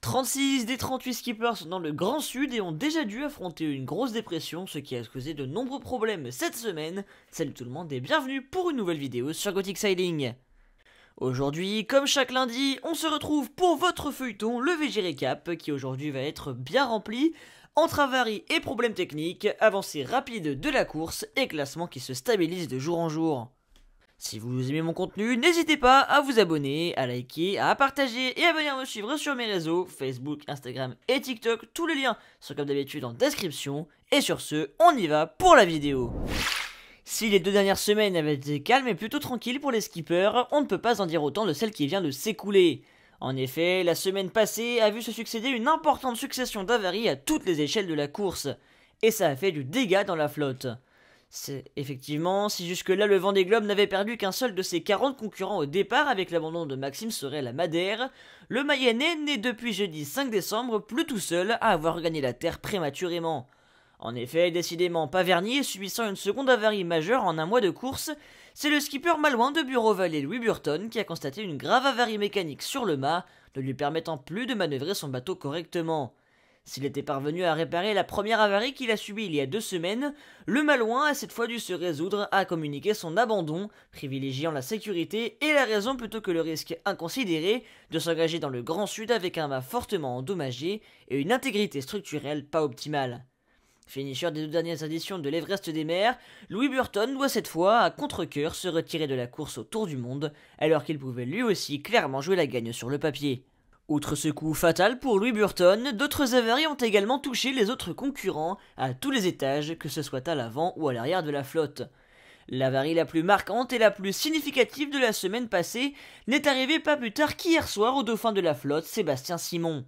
36 des 38 skippers sont dans le Grand Sud et ont déjà dû affronter une grosse dépression, ce qui a causé de nombreux problèmes cette semaine. Salut tout le monde et bienvenue pour une nouvelle vidéo sur Gothic Sailing. Aujourd'hui, comme chaque lundi, on se retrouve pour votre feuilleton, le VG Recap, qui aujourd'hui va être bien rempli, entre avaries et problèmes techniques, avancées rapides de la course et classement qui se stabilise de jour en jour. Si vous aimez mon contenu, n'hésitez pas à vous abonner, à liker, à partager et à venir me suivre sur mes réseaux, Facebook, Instagram et TikTok. Tous les liens sont comme d'habitude en description. Et sur ce, on y va pour la vidéo. Si les 2 dernières semaines avaient été calmes et plutôt tranquilles pour les skippers, on ne peut pas en dire autant de celle qui vient de s'écouler. En effet, la semaine passée a vu se succéder une importante succession d'avaries à toutes les échelles de la course. Et ça a fait du dégât dans la flotte. Effectivement, si jusque-là le Vendée Globe n'avait perdu qu'un seul de ses 40 concurrents au départ avec l'abandon de Maxime Sorel à Madère, le Mayennais né depuis jeudi 5 décembre plus tout seul à avoir gagné la terre prématurément. En effet, décidément pas verni et subissant une seconde avarie majeure en un mois de course, c'est le skipper malouin de Bureau-Vallée Louis Burton qui a constaté une grave avarie mécanique sur le mât, ne lui permettant plus de manœuvrer son bateau correctement. S'il était parvenu à réparer la première avarie qu'il a subie il y a 2 semaines, le malouin a cette fois dû se résoudre à communiquer son abandon, privilégiant la sécurité et la raison plutôt que le risque inconsidéré de s'engager dans le Grand Sud avec un mât fortement endommagé et une intégrité structurelle pas optimale. Finisher des 2 dernières éditions de l'Everest des mers, Louis Burton doit cette fois à contre-cœur se retirer de la course au Tour du Monde, alors qu'il pouvait lui aussi clairement jouer la gagne sur le papier. Outre ce coup fatal pour Louis Burton, d'autres avaries ont également touché les autres concurrents à tous les étages, que ce soit à l'avant ou à l'arrière de la flotte. L'avarie la plus marquante et la plus significative de la semaine passée n'est arrivée pas plus tard qu'hier soir au dauphin de la flotte, Sébastien Simon.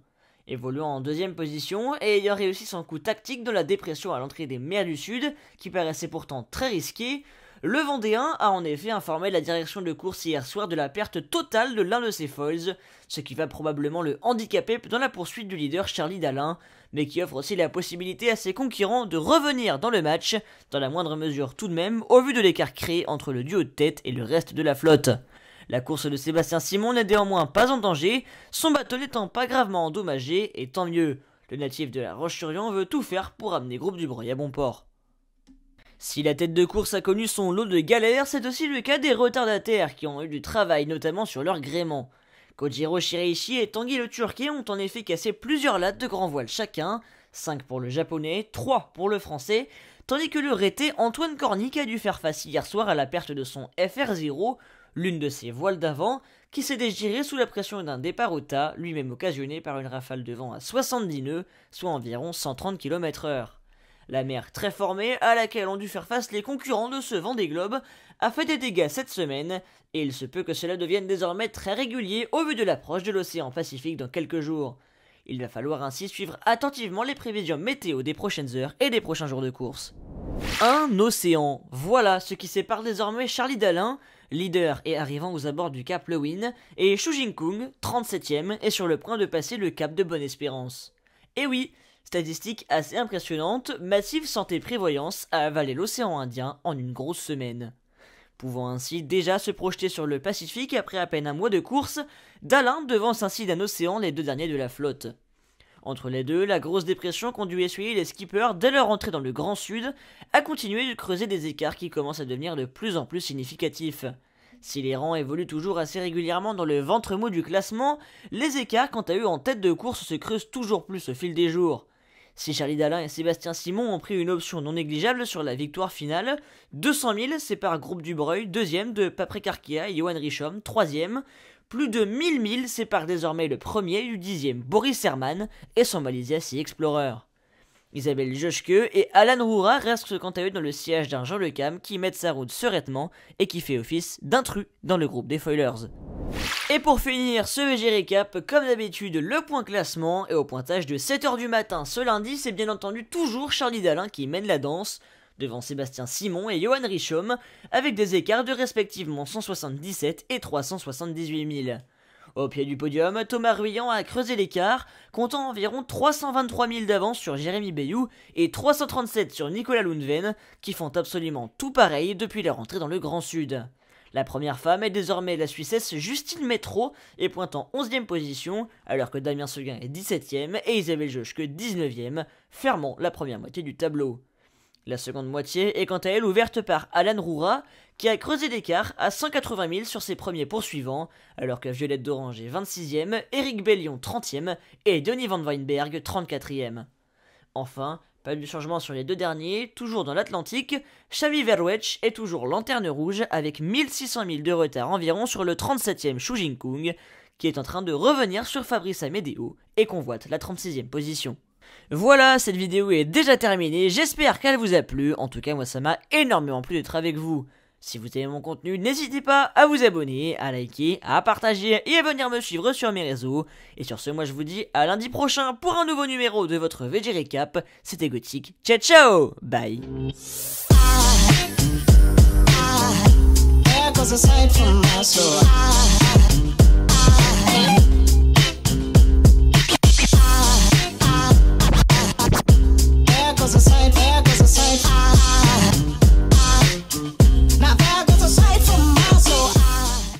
Évoluant en 2e position et ayant réussi son coup tactique dans la dépression à l'entrée des mers du Sud, qui paraissait pourtant très risqué, le Vendéen a en effet informé la direction de course hier soir de la perte totale de l'un de ses foils, ce qui va probablement le handicaper dans la poursuite du leader Charlie Dalin, mais qui offre aussi la possibilité à ses concurrents de revenir dans le match, dans la moindre mesure tout de même, au vu de l'écart créé entre le duo de tête et le reste de la flotte. La course de Sébastien Simon n'est néanmoins pas en danger, son bateau n'étant pas gravement endommagé, et tant mieux. Le natif de la Roche-sur-Yon veut tout faire pour amener Groupe du Breuil à bon port. Si la tête de course a connu son lot de galères, c'est aussi le cas des retardataires qui ont eu du travail, notamment sur leur gréement. Kojiro Shiraishi et Tanguy le Turquet ont en effet cassé plusieurs lattes de grand voile chacun, 5 pour le japonais, 3 pour le français, tandis que le rété Antoine Cornic a dû faire face hier soir à la perte de son FR0, l'une de ses voiles d'avant, qui s'est déchirée sous la pression d'un départ au tas, lui-même occasionné par une rafale de vent à 70 nœuds, soit environ 130 km/h. La mer très formée, à laquelle ont dû faire face les concurrents de ce Vendée Globe, a fait des dégâts cette semaine, et il se peut que cela devienne désormais très régulier au vu de l'approche de l'océan Pacifique dans quelques jours. Il va falloir ainsi suivre attentivement les prévisions météo des prochaines heures et des prochains jours de course. Un océan, voilà ce qui sépare désormais Charlie Dalin, leader et arrivant aux abords du cap Lewin, et Xu Jingkung, 37ème, est sur le point de passer le cap de Bonne-Espérance. Et oui, statistique assez impressionnante, Massif Santé Prévoyance a avalé l'océan Indien en une grosse semaine. Pouvant ainsi déjà se projeter sur le Pacifique après à peine un mois de course, Dalin devance ainsi d'un océan les 2 derniers de la flotte. Entre les deux, la grosse dépression qu'ont dû essuyer les skippers dès leur entrée dans le Grand Sud a continué de creuser des écarts qui commencent à devenir de plus en plus significatifs. Si les rangs évoluent toujours assez régulièrement dans le ventre mou du classement, les écarts quant à eux en tête de course se creusent toujours plus au fil des jours. Si Charlie Dalin et Sébastien Simon ont pris une option non négligeable sur la victoire finale, 200 000 séparent Groupe du Breuil, 2ème de Patrick Arquia et Johan Richomme, 3ème. Plus de 1000 milles séparent désormais le premier du 10ème Boris Herman et son Malaysia Sea Explorer. Isabelle Joschke et Alan Roura restent quant à eux dans le siège d'un Jean Le Cam qui met sa route sereinement et qui fait office d'intrus dans le groupe des foilers. Et pour finir ce VG Recap, comme d'habitude le point classement, et au pointage de 7h du matin ce lundi, c'est bien entendu toujours Charlie Dalin qui mène la danse, devant Sébastien Simon et Johan Richomme, avec des écarts de respectivement 177 et 378 000. Au pied du podium, Thomas Ruyant a creusé l'écart, comptant environ 323 000 d'avance sur Jérémy Bayou et 337 sur Nicolas Lundven, qui font absolument tout pareil depuis leur entrée dans le Grand Sud. La première femme est désormais la Suissesse Justine Métro et pointant 11e position, alors que Damien Seguin est 17e et Isabelle Joschke 19e, fermant la première moitié du tableau. La seconde moitié est quant à elle ouverte par Alan Roura, qui a creusé l'écart à 180 000 sur ses premiers poursuivants, alors que Violette d'Orange est 26e, Eric Bellion 30e et Denis Van Weinberg 34e. Enfin, pas de changement sur les deux derniers, toujours dans l'Atlantique, Xavi Verwech est toujours lanterne rouge avec 1600 000 de retard environ sur le 37e Xu Jingkung, qui est en train de revenir sur Fabrice Amédéo et convoite la 36e position. Voilà, cette vidéo est déjà terminée, j'espère qu'elle vous a plu, en tout cas moi ça m'a énormément plu d'être avec vous. Si vous aimez mon contenu, n'hésitez pas à vous abonner, à liker, à partager et à venir me suivre sur mes réseaux. Et sur ce, moi je vous dis à lundi prochain pour un nouveau numéro de votre VG Recap. C'était Gothic, ciao ciao, bye. There goes a sight from my soul.